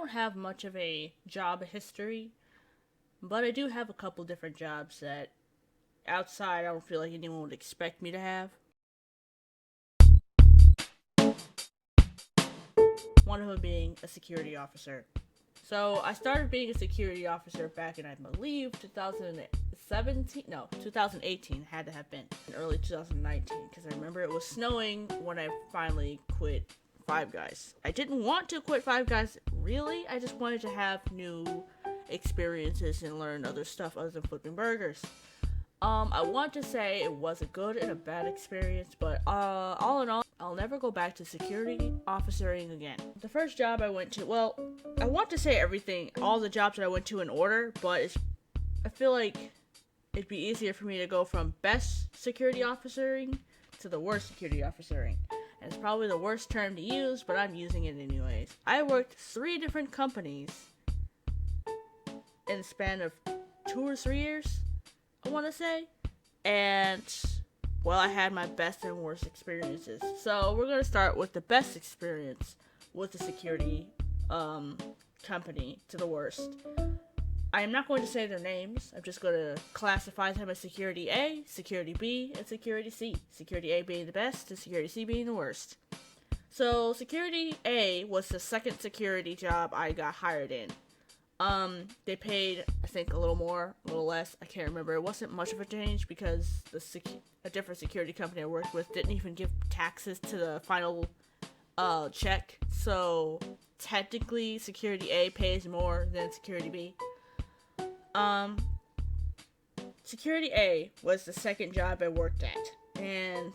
don't have much of a job history, but I do have a couple different jobs that outside I don't feel like anyone would expect me to have. One of them being a security officer. So I started being a security officer back in, I believe, 2017. No, 2018 had to have been in early 2019 because I remember it was snowing when I finally quit Five Guys. I didn't want to quit Five Guys, really. I just wanted to have new experiences and learn other stuff other than flipping burgers. I want to say it was a good and a bad experience, but all in all, I'll never go back to security officering again. The first job I went to, well, I want to say everything, all the jobs that I went to in order, but I feel like it'd be easier for me to go from best security officering to the worst security officering. And it's probably the worst term to use, but I'm using it anyways. I worked 3 different companies in the span of 2 or 3 years, I want to say. And, well, I had my best and worst experiences. So we're going to start with the best experience with the security company to the worst. I am not going to say their names. I'm just going to classify them as Security A, Security B, and Security C. Security A being the best and Security C being the worst. So Security A was the second security job I got hired in. They paid, I think, a little more, a little less. I can't remember. It wasn't much of a change because a different security company I worked with didn't even give taxes to the final check. So technically, Security A pays more than Security B. Security A was the second job I worked at, and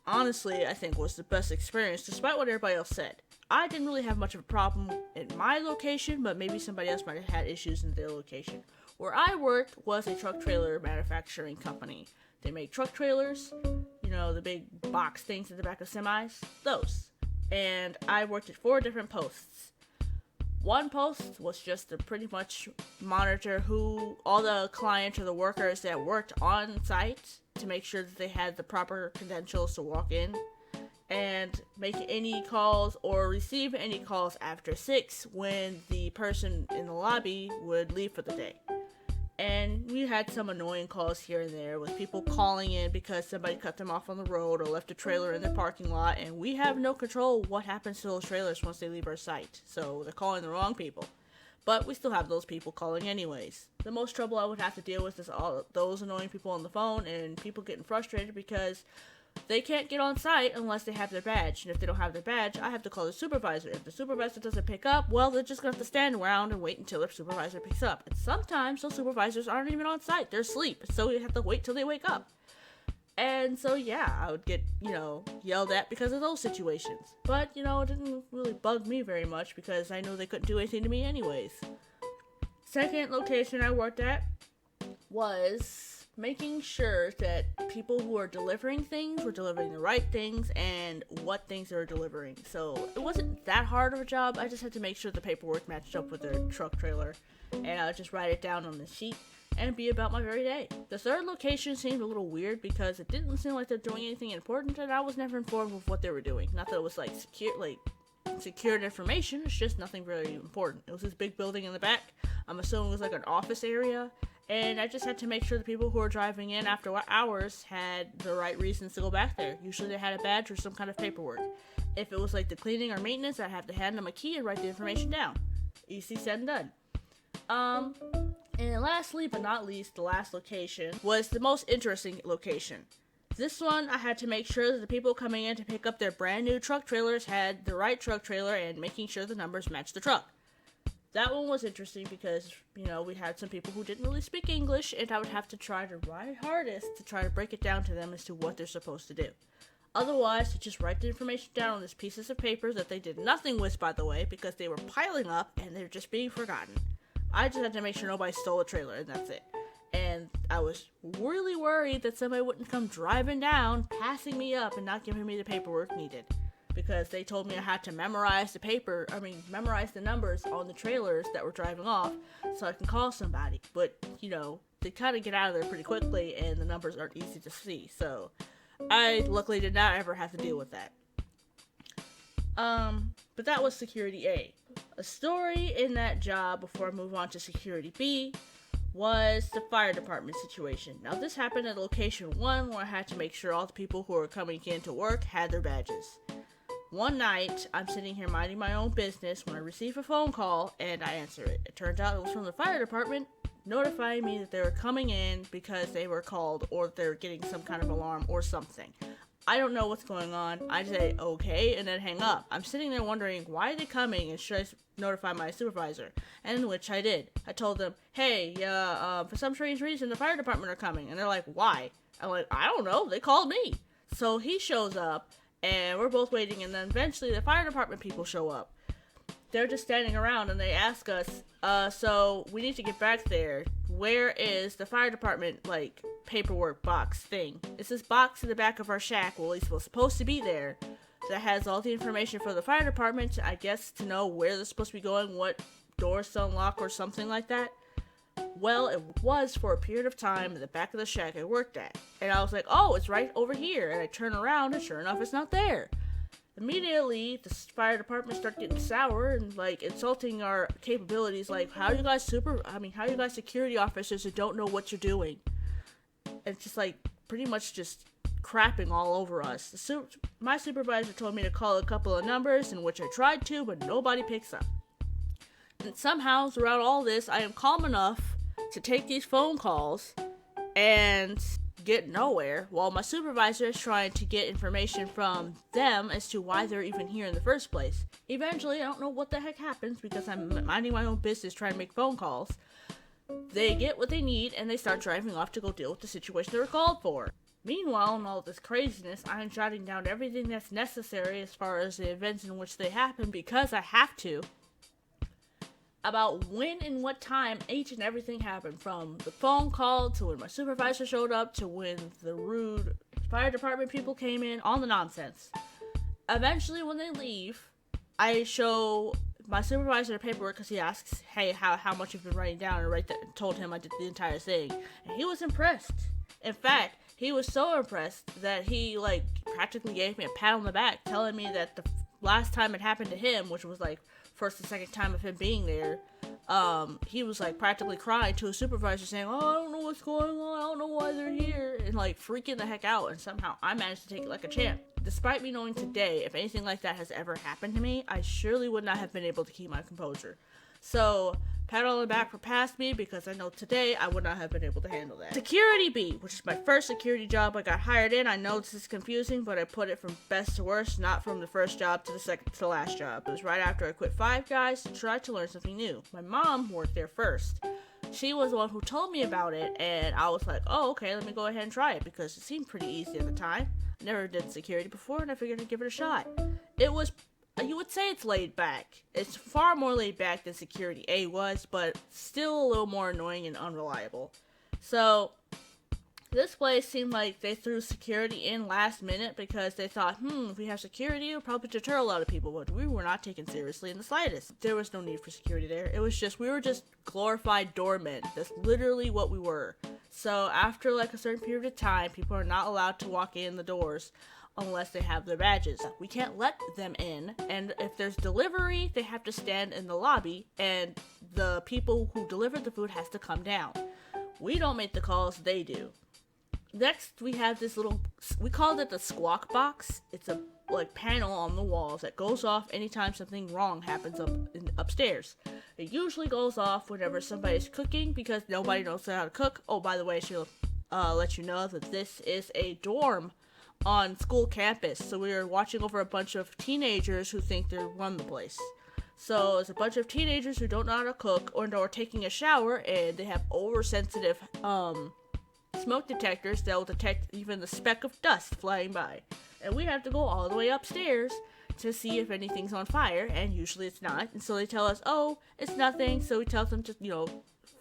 honestly, I think was the best experience, despite what everybody else said. I didn't really have much of a problem in my location, but maybe somebody else might have had issues in their location. Where I worked was a truck trailer manufacturing company. They make truck trailers, you know, the big box things at the back of semis, those. And I worked at 4 different posts. One post was just to pretty much monitor who all the clients or the workers that worked on site to make sure that they had the proper credentials to walk in, and make any calls or receive any calls after 6 when the person in the lobby would leave for the day. And we had some annoying calls here and there with people calling in because somebody cut them off on the road or left a trailer in the parking lot, and we have no control what happens to those trailers once they leave our site. So they're calling the wrong people. But we still have those people calling anyways. The most trouble I would have to deal with is all those annoying people on the phone and people getting frustrated because they can't get on site unless they have their badge. And if they don't have their badge, I have to call the supervisor. If the supervisor doesn't pick up, well, they're just going to have to stand around and wait until their supervisor picks up. And sometimes those supervisors aren't even on site. They're asleep. So you have to wait till they wake up. And so, yeah, I would get, yelled at because of those situations. But, it didn't really bug me very much because I know they couldn't do anything to me anyways. Second location I worked at was making sure that people who are delivering things were delivering the right things and what things they were delivering. So it wasn't that hard of a job. I just had to make sure the paperwork matched up with their truck trailer, and I would just write it down on the sheet and be about my very day. The third location seemed a little weird because it didn't seem like they're doing anything important, and I was never informed of what they were doing. Not that it was secured information. It's just nothing very important. It was this big building in the back. I'm assuming it was like an office area. And I just had to make sure the people who were driving in after hours had the right reasons to go back there. Usually they had a badge or some kind of paperwork. If it was like the cleaning or maintenance, I'd have to hand them a key and write the information down. Easy said and done. And lastly but not least, the last location was the most interesting location. This one, I had to make sure that the people coming in to pick up their brand new truck trailers had the right truck trailer and making sure the numbers matched the truck. That one was interesting because, we had some people who didn't really speak English, and I would have to try to my hardest to try to break it down to them as to what they're supposed to do. Otherwise, to just write the information down on these pieces of paper that they did nothing with, by the way, because they were piling up and they're just being forgotten. I just had to make sure nobody stole a trailer, and that's it. And I was really worried that somebody wouldn't come driving down, passing me up, and not giving me the paperwork needed. Because they told me I had to memorize the numbers on the trailers that were driving off so I can call somebody. But, they kind of get out of there pretty quickly and the numbers aren't easy to see. So, I luckily did not ever have to deal with that. But that was Security A. A story in that job before I move on to security B was the fire department situation. Now, this happened at location 1 where I had to make sure all the people who were coming in to work had their badges. One night, I'm sitting here minding my own business when I receive a phone call and I answer it. It turns out it was from the fire department notifying me that they were coming in because they were called or they're getting some kind of alarm or something. I don't know what's going on. I say, okay, and then hang up. I'm sitting there wondering, why are they coming, and should I notify my supervisor? And which I did. I told them, hey, for some strange reason, the fire department are coming. And they're like, why? I'm like, I don't know. They called me. So he shows up, and we're both waiting, and then eventually the fire department people show up. They're just standing around, and they ask us, so we need to get back there. Where is the fire department, paperwork box thing? It's this box in the back of our shack, well, at least was supposed to be there, that has all the information for the fire department, I guess, to know where they're supposed to be going, what doors to unlock, or something like that. Well, it was for a period of time in the back of the shack I worked at. And I was like, oh, it's right over here. And I turn around, and sure enough, it's not there. Immediately, the fire department started getting sour and, insulting our capabilities. How are you guys security officers who don't know what you're doing? And just, pretty much just crapping all over us. My supervisor told me to call a couple of numbers, in which I tried to, but nobody picks up. And somehow, throughout all this, I am calm enough to take these phone calls and get nowhere, while my supervisor is trying to get information from them as to why they're even here in the first place. Eventually, I don't know what the heck happens, because I'm minding my own business trying to make phone calls. They get what they need, and they start driving off to go deal with the situation they were called for. Meanwhile, in all this craziness, I am jotting down everything that's necessary as far as the events in which they happen, because I have to, about when and what time each and everything happened, from the phone call to when my supervisor showed up to when the rude fire department people came in, all the nonsense. Eventually, when they leave, I show my supervisor the paperwork because he asks, hey, how much you've been writing down, and told him I did the entire thing. And he was impressed. In fact, he was so impressed that he, practically gave me a pat on the back, telling me that the last time it happened to him, which was, first and second time of him being there, he was practically crying to his supervisor saying, oh, I don't know what's going on, I don't know why they're here, and freaking the heck out. And somehow I managed to take it like a champ. Despite me knowing today, if anything like that has ever happened to me, I surely would not have been able to keep my composure. So, pat on the back for past me, because I know today I would not have been able to handle that. Security B, which is my first security job I got hired in. I know this is confusing, but I put it from best to worst, not from the first job to the second to the last job. It was right after I quit Five Guys to try to learn something new. My mom worked there first. She was the one who told me about it, and I was like, oh, okay, let me go ahead and try it, because it seemed pretty easy at the time. I never did security before, and I figured I'd give it a shot. You would say it's laid back. It's far more laid back than Security A was, but still a little more annoying and unreliable. So, this place seemed like they threw security in last minute because they thought, if we have security, it'll probably deter a lot of people, but we were not taken seriously in the slightest. There was no need for security there. It was just, we were just glorified doormen. That's literally what we were. So, after a certain period of time, people are not allowed to walk in the doors unless they have their badges. We can't let them in, and if there's delivery, they have to stand in the lobby, and the people who deliver the food has to come down. We don't make the calls, they do. Next, we have this we called it the squawk box. It's a panel on the walls that goes off anytime something wrong happens upstairs. It usually goes off whenever somebody's cooking, because nobody knows how to cook. Oh, by the way, she'll let you know that this is a dorm on school campus, so we are watching over a bunch of teenagers who think they run the place. So it's a bunch of teenagers who don't know how to cook or are taking a shower, and they have oversensitive smoke detectors that will detect even the speck of dust flying by. And we have to go all the way upstairs to see if anything's on fire, and usually it's not. And so they tell us, oh, it's nothing. So we tell them to,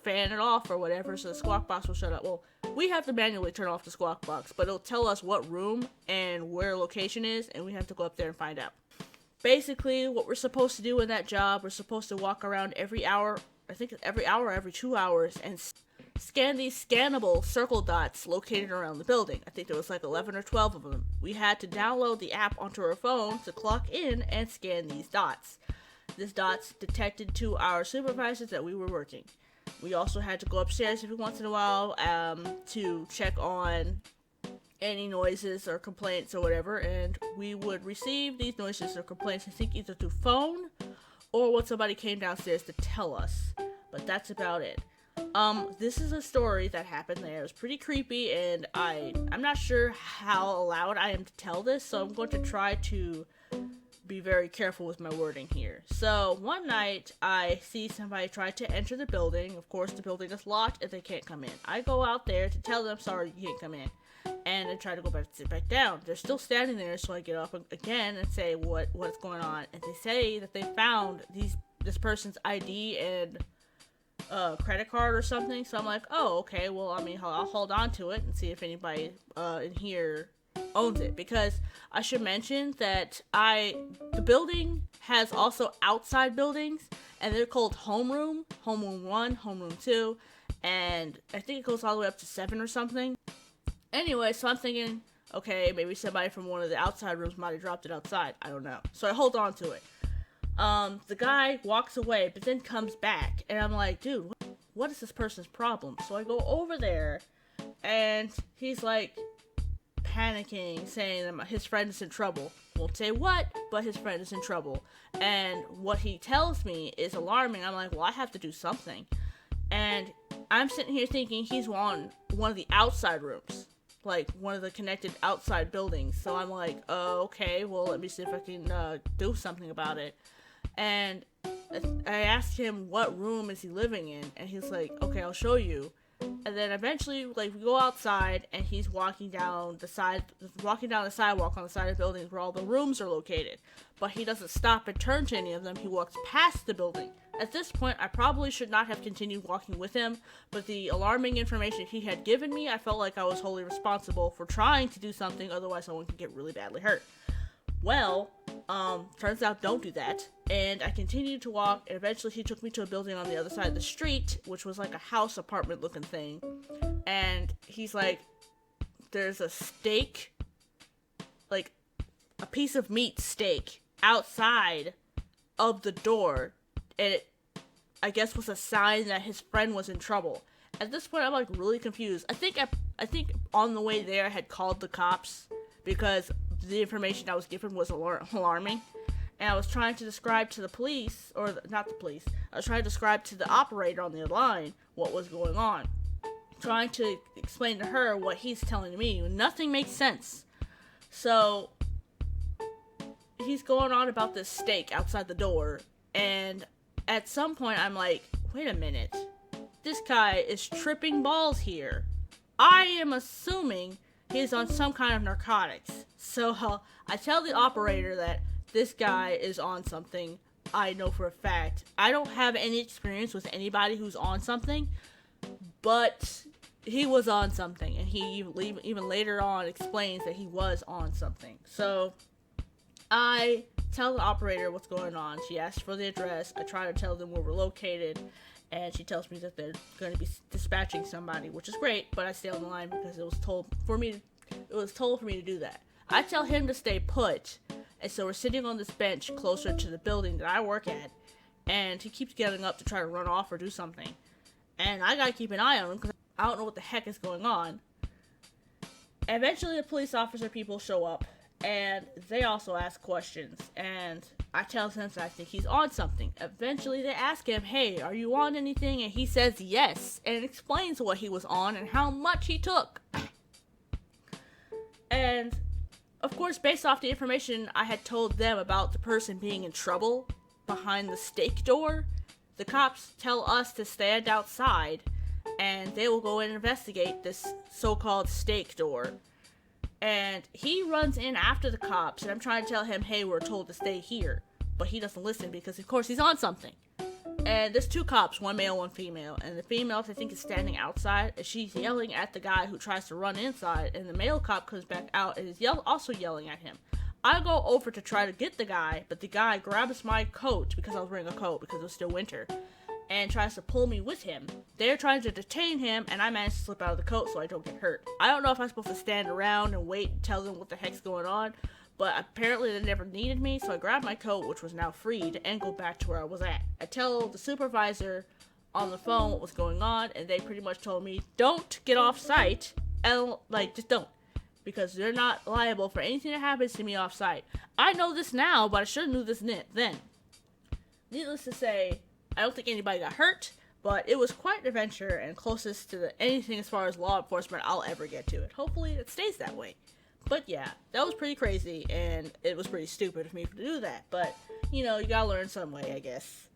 fan it off or whatever, so the squawk box will shut up. Well, we have to manually turn off the squawk box, but it'll tell us what room and where location is, and we have to go up there and find out. Basically, what we're supposed to do in that job, we're supposed to walk around every hour, I think every hour, every 2 hours, and scan these scannable circle dots located around the building. I think there was 11 or 12 of them. We had to download the app onto our phone to clock in and scan these dots. This dots detected to our supervisors that we were working. We also had to go upstairs every once in a while to check on any noises or complaints or whatever, and we would receive these noises or complaints, I think, either through phone or when somebody came downstairs to tell us. But that's about it. This is a story that happened there. It was pretty creepy, and I'm not sure how allowed I am to tell this, so I'm going to try to be very careful with my wording here. So, one night, I see somebody try to enter the building. Of course, the building is locked and they can't come in. I go out there to tell them, sorry, you can't come in. And I try to go back, sit back down. They're still standing there, so I get up again and say, what's going on? And they say that they found this person's ID and credit card or something. So I'm like, oh, okay, well, I mean, I'll hold on to it and see if anybody in here owns it, because I should mention that the building has also outside buildings, and they're called homeroom 1, homeroom 2, and I think it goes all the way up to 7 or something. Anyway, so I'm thinking, okay, maybe somebody from one of the outside rooms might have dropped it outside. I don't know. So I hold on to it. The guy walks away, but then comes back, and I'm like, dude, what is this person's problem? So I go over there, and he's like panicking, saying that his friend is in trouble. Won't say what, but his friend is in trouble. And what he tells me is alarming. I'm like, well, I have to do something. And I'm sitting here thinking he's on one of the outside rooms, like one of the connected outside buildings. So I'm like, okay, well, let me see if I can do something about it. And I asked him what room is he living in, and he's like, okay, I'll show you. And then eventually, like, we go outside, and he's walking down the sidewalk on the side of buildings where all the rooms are located. But he doesn't stop and turn to any of them. He walks past the building. At this point, I probably should not have continued walking with him, but the alarming information he had given me, I felt like I was wholly responsible for trying to do something, otherwise someone could get really badly hurt. Well, turns out don't do that. And I continued to walk, and eventually he took me to a building on the other side of the street, which was like a house apartment looking thing. And he's like, there's a steak, like a piece of meat steak outside of the door. And it, I guess, was a sign that his friend was in trouble. At this point, I'm like really confused. I think on the way there I had called the cops because the information I was given was alarming. And I was trying to describe to the police, or not the police, I was trying to describe to the operator on the line what was going on. Trying to explain to her what he's telling me. Nothing makes sense. So, he's going on about this steak outside the door, and at some point I'm like, wait a minute. This guy is tripping balls here. I am assuming he's on some kind of narcotics. So, I tell the operator that this guy is on something. I know for a fact. I don't have any experience with anybody who's on something, but he was on something, and he even later on explains that he was on something. So I tell the operator what's going on. She asks for the address. I try to tell them where we're located, and she tells me that they're going to be dispatching somebody, which is great, but I stay on the line because it was told for me to do that. I tell him to stay put. And so we're sitting on this bench closer to the building that I work at, and he keeps getting up to try to run off or do something. And I gotta keep an eye on him because I don't know what the heck is going on. Eventually the police officer people show up, and they also ask questions, and I tell them that I think he's on something. Eventually they ask him, hey, are you on anything? And he says yes, and explains what he was on and how much he took. And of course, based off the information I had told them about the person being in trouble behind the steak door, the cops tell us to stand outside and they will go and investigate this so-called steak door. And he runs in after the cops, and I'm trying to tell him, hey, we're told to stay here. But he doesn't listen because, of course, he's on something. And there's two cops, one male, one female. And the female, I think, is standing outside, and she's yelling at the guy who tries to run inside. And the male cop comes back out and is also yelling at him. I go over to try to get the guy, but the guy grabs my coat, because I was wearing a coat because it was still winter, and tries to pull me with him. They're trying to detain him, and I managed to slip out of the coat so I don't get hurt. I don't know if I'm supposed to stand around and wait and tell them what the heck's going on, but apparently they never needed me, so I grabbed my coat, which was now freed, and go back to where I was at. I tell the supervisor on the phone what was going on, and they pretty much told me, don't get off site, and, just don't. Because they're not liable for anything that happens to me off site. I know this now, but I should have knew this then. Needless to say, I don't think anybody got hurt, but it was quite an adventure and closest to anything as far as law enforcement I'll ever get to it. Hopefully it stays that way. But yeah, that was pretty crazy, and it was pretty stupid of me to do that. But, you gotta learn some way, I guess.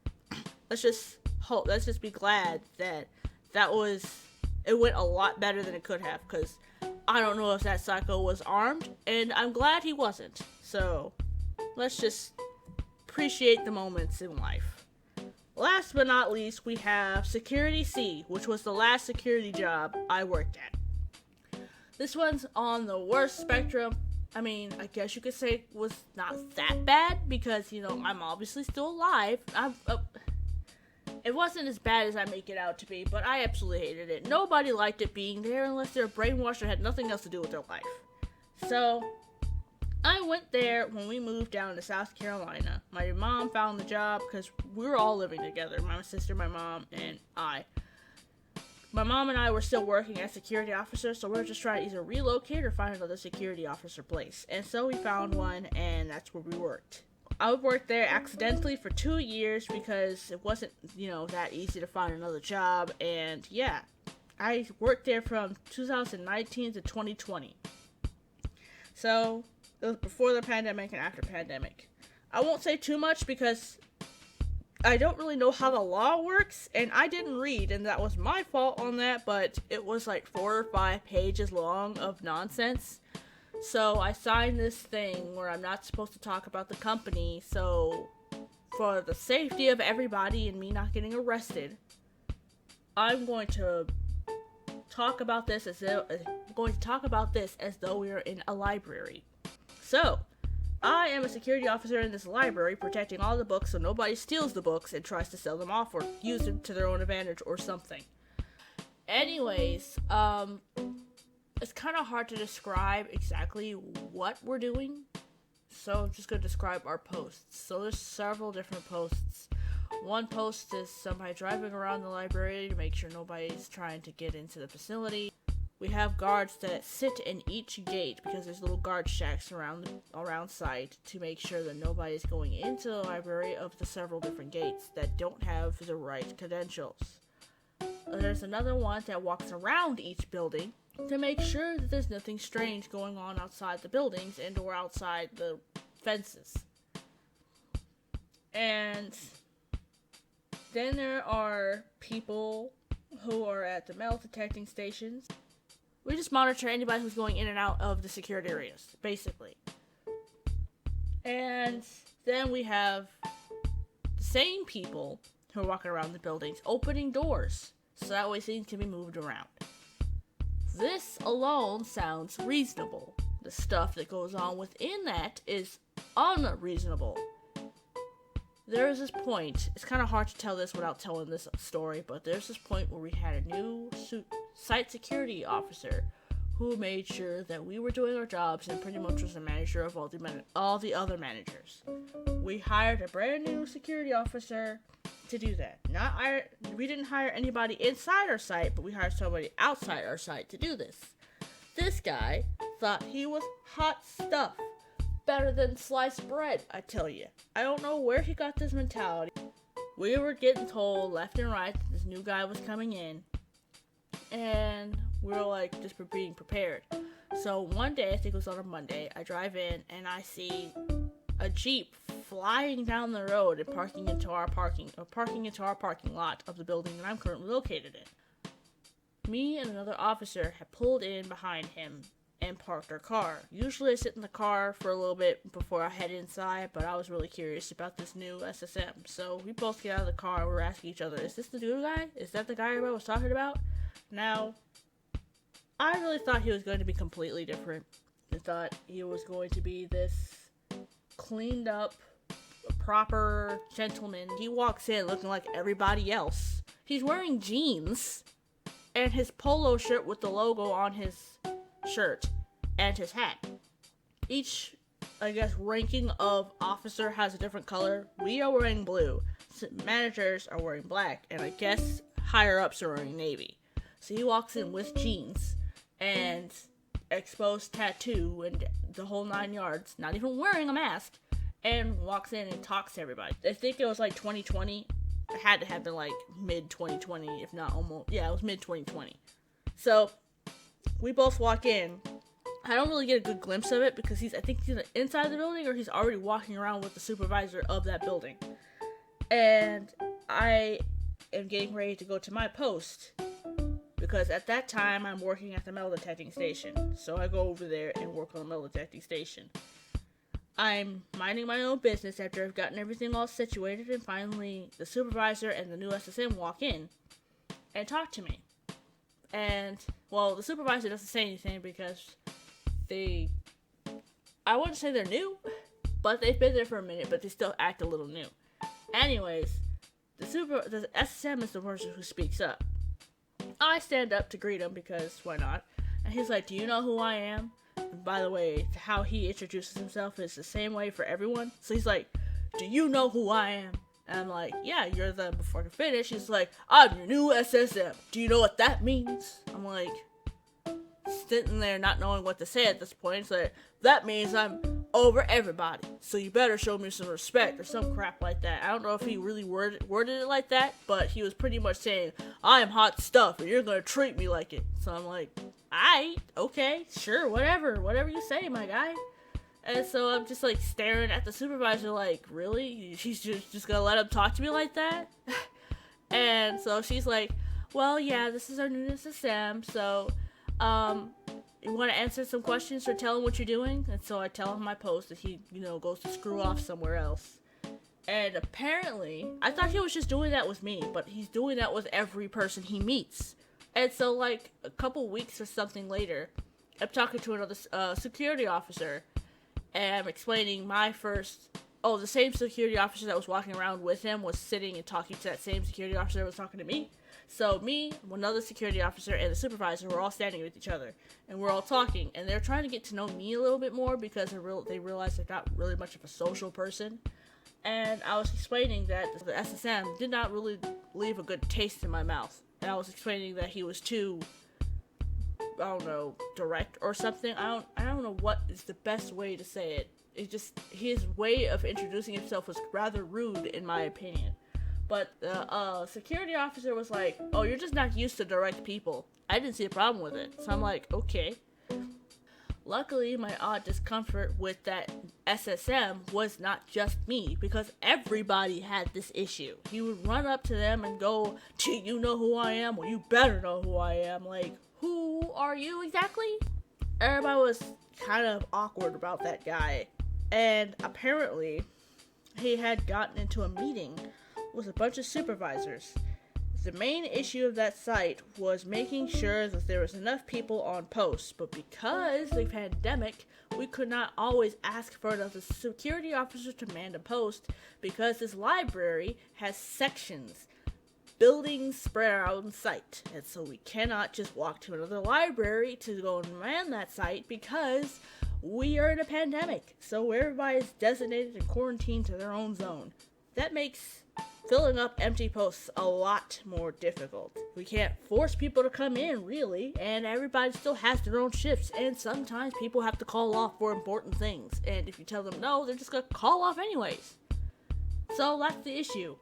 Let's just be glad that it went a lot better than it could have, because I don't know if that psycho was armed, and I'm glad he wasn't. So, let's just appreciate the moments in life. Last but not least, we have Security C, which was the last security job I worked at. This one's on the worst spectrum. I mean, I guess you could say it was not that bad, because, I'm obviously still alive. It wasn't as bad as I make it out to be, but I absolutely hated it. Nobody liked it being there unless they're brainwashed or had nothing else to do with their life. So, I went there when we moved down to South Carolina. My mom found the job because we were all living together. My sister, my mom, and I. My mom and I were still working as security officers, so we were just trying to either relocate or find another security officer place. And so we found one, and that's where we worked. I worked there accidentally for 2 years because it wasn't, that easy to find another job. And yeah, I worked there from 2019 to 2020. So, it was before the pandemic and after pandemic. I won't say too much because I don't really know how the law works, and I didn't read, and that was my fault on that, but it was like 4 or 5 pages long of nonsense. So I signed this thing where I'm not supposed to talk about the company, so for the safety of everybody and me not getting arrested, I'm going to talk about this as though we are in a library. So, I am a security officer in this library, protecting all the books so nobody steals the books and tries to sell them off or use them to their own advantage or something. Anyways, it's kind of hard to describe exactly what we're doing, so I'm just going to describe our posts. So there's several different posts. One post is somebody driving around the library to make sure nobody's trying to get into the facility. We have guards that sit in each gate because there's little guard shacks around site to make sure that nobody's going into the library of the several different gates that don't have the right credentials. There's another one that walks around each building to make sure that there's nothing strange going on outside the buildings and or outside the fences. And then there are people who are at the metal detecting stations. We just monitor anybody who's going in and out of the secured areas, basically. And then we have the same people who are walking around the buildings, opening doors, so that way things can be moved around. This alone sounds reasonable. The stuff that goes on within that is unreasonable. There is this point, it's kind of hard to tell this without telling this story, but there's this point where we had a new site security officer who made sure that we were doing our jobs and pretty much was the manager of all the other managers. We hired a brand new security officer to do that. We didn't hire anybody inside our site, but we hired somebody outside our site to do this. This guy thought he was hot stuff. Better than sliced bread, I tell you. I don't know where he got this mentality. We were getting told left and right that this new guy was coming in, and we were just being prepared. So one day, I think it was on a Monday, I drive in and I see a Jeep flying down the road and parking into our parking lot of the building that I'm currently located in. Me and another officer had pulled in behind him and parked our car. Usually I sit in the car for a little bit before I head inside, but I was really curious about this new SSM. So we both get out of the car and we're asking each other, is this the new guy? Is that the guy everybody was talking about? Now, I really thought he was going to be completely different. I thought he was going to be this cleaned up, proper gentleman. He walks in looking like everybody else. He's wearing jeans and his polo shirt with the logo on his shirt and his hat. Each I guess, ranking of officer has a different color. We are wearing blue. Managers are wearing black. And I guess higher ups are wearing navy. So he walks in with jeans and exposed tattoo and the whole 9 yards, not even wearing a mask, and walks in and talks to everybody. I think it was like 2020. It had to have been like mid 2020, if not almost. Yeah, it was mid 2020. So we both walk in. I don't really get a good glimpse of it because I think he's inside the building or he's already walking around with the supervisor of that building. And I am getting ready to go to my post because at that time I'm working at the metal detecting station. So I go over there and work on the metal detecting station. I'm minding my own business after I've gotten everything all situated, and finally the supervisor and the new SSM walk in and talk to me. And, well, the supervisor doesn't say anything because I wouldn't say they're new, but they've been there for a minute, but they still act a little new. Anyways, the SSM is the person who speaks up. I stand up to greet him because why not? And he's like, "Do you know who I am?" And by the way, how he introduces himself is the same way for everyone. So he's like, "Do you know who I am?" And I'm like, "Yeah, you're the," before I can finish, he's like, "I'm your new SSM. Do you know what that means?" I'm like, sitting there not knowing what to say at this point. It's like, "That means I'm over everybody. So you better show me some respect," or some crap like that. I don't know if he really worded it like that, but he was pretty much saying, "I am hot stuff and you're going to treat me like it." So I'm like, "Aight, okay, sure, whatever you say, my guy." And so I'm just like staring at the supervisor like, really? She's just gonna let him talk to me like that? And so she's like, "Well, yeah, this is our new SSM, so, you want to answer some questions or tell him what you're doing?" And so I tell him my post that he, goes to screw off somewhere else. And apparently, I thought he was just doing that with me, but he's doing that with every person he meets. And so, like, a couple weeks or something later, I'm talking to another security officer, and I'm explaining the same security officer that was walking around with him was sitting and talking to that same security officer that was talking to me. So me, another security officer, and the supervisor were all standing with each other, and we're all talking, and they're trying to get to know me a little bit more because they realize they're not really much of a social person. And I was explaining that the SSM did not really leave a good taste in my mouth. And I was explaining that he was too, I don't know, direct or something. I don't know what is the best way to say it. It's just, his way of introducing himself was rather rude in my opinion. But the security officer was like, "Oh, you're just not used to direct people." I didn't see a problem with it. So I'm like, okay. Luckily, my odd discomfort with that SSM was not just me, because everybody had this issue. He would run up to them and go, "Do you know who I am?" "Well, you better know who I am." Like, who are you exactly? Everybody was kind of awkward about that guy. And apparently, he had gotten into a meeting with a bunch of supervisors. The main issue of that site was making sure that there was enough people on post, but because the pandemic, we could not always ask for another security officer to man a post because this library has sections, buildings spread out on site, and so we cannot just walk to another library to go and man that site because we are in a pandemic, so everybody is designated and quarantined to their own zone. That makes filling up empty posts a lot more difficult. We can't force people to come in, really, and everybody still has their own shifts, and sometimes people have to call off for important things, and if you tell them no, they're just gonna call off anyways. So that's the issue.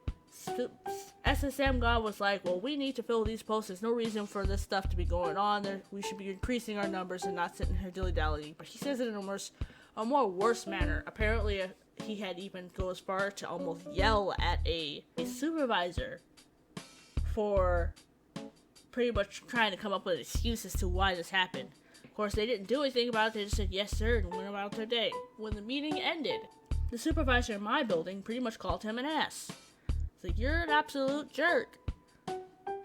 SSM guy was like, "Well, we need to fill these posts. There's no reason for this stuff to be going on. We should be increasing our numbers and not sitting here dilly-dallying." But he says it in a more worse manner. Apparently, he had even go as far to almost yell at a supervisor for pretty much trying to come up with an excuse as to why this happened. Of course, they didn't do anything about it. They just said, "Yes, sir," and went about their day. When the meeting ended, the supervisor in my building pretty much called him an ass. It's like, "You're an absolute jerk."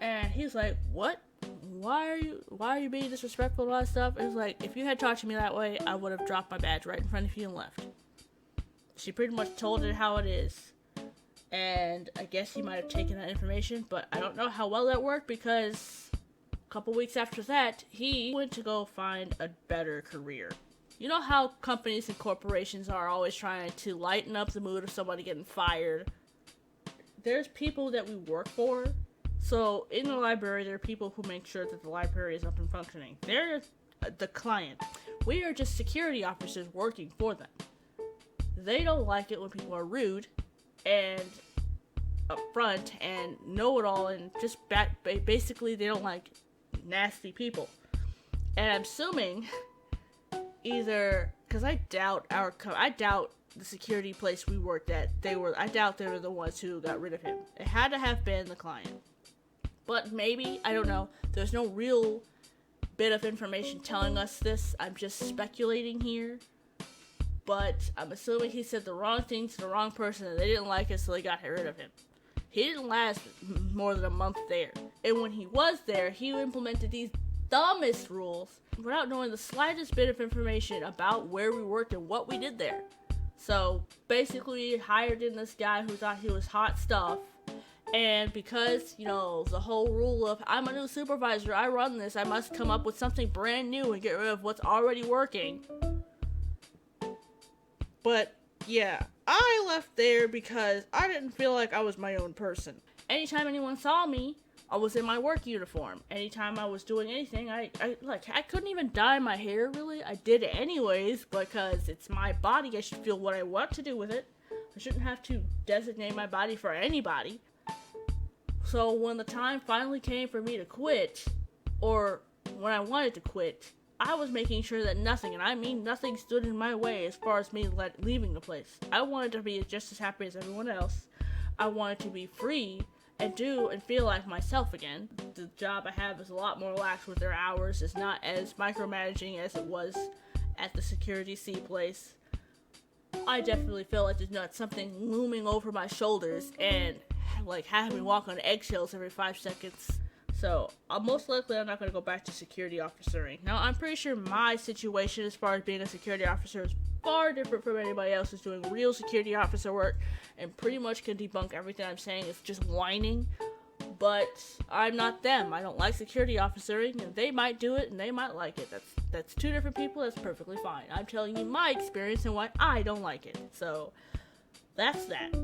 And he's like, "What? Why are you being disrespectful and all that stuff?" And he's like, "If you had talked to me that way, I would have dropped my badge right in front of you and left." She pretty much told it how it is. And I guess he might have taken that information, but I don't know how well that worked because a couple weeks after that, he went to go find a better career. You know how companies and corporations are always trying to lighten up the mood of somebody getting fired? There's people that we work for. So in the library, there are people who make sure that the library is up and functioning. They're the client. We are just security officers working for them. They don't like it when people are rude and upfront and know-it-all and just basically they don't like nasty people. And I'm assuming either because I doubt the security place we worked at. I doubt they were the ones who got rid of him. It had to have been the client. But maybe, I don't know. There's no real bit of information telling us this. I'm just speculating here. But I'm assuming he said the wrong thing to the wrong person and they didn't like it, so they got rid of him. He didn't last more than a month there. And when he was there, he implemented these dumbest rules without knowing the slightest bit of information about where we worked and what we did there. So basically, hired in this guy who thought he was hot stuff. And because, the whole rule of, I'm a new supervisor, I run this, I must come up with something brand new and get rid of what's already working. But, yeah, I left there because I didn't feel like I was my own person. Anytime anyone saw me, I was in my work uniform. Anytime I was doing anything, I couldn't even dye my hair, really. I did it anyways, because it's my body, I should feel what I want to do with it. I shouldn't have to designate my body for anybody. So when the time finally came for me to quit, or when I wanted to quit, I was making sure that nothing, and I mean nothing, stood in my way as far as me leaving the place. I wanted to be just as happy as everyone else. I wanted to be free and do and feel like myself again. The job I have is a lot more lax with their hours. It's not as micromanaging as it was at the Security C place. I definitely feel like there's not something looming over my shoulders and having me walk on eggshells every 5 seconds. So, most likely I'm not going to go back to security officering. Now, I'm pretty sure my situation as far as being a security officer is far different from anybody else who's doing real security officer work and pretty much can debunk everything I'm saying. It's just whining. But I'm not them. I don't like security officering, and they might do it and they might like it. That's two different people. That's perfectly fine. I'm telling you my experience and why I don't like it. So, that's that.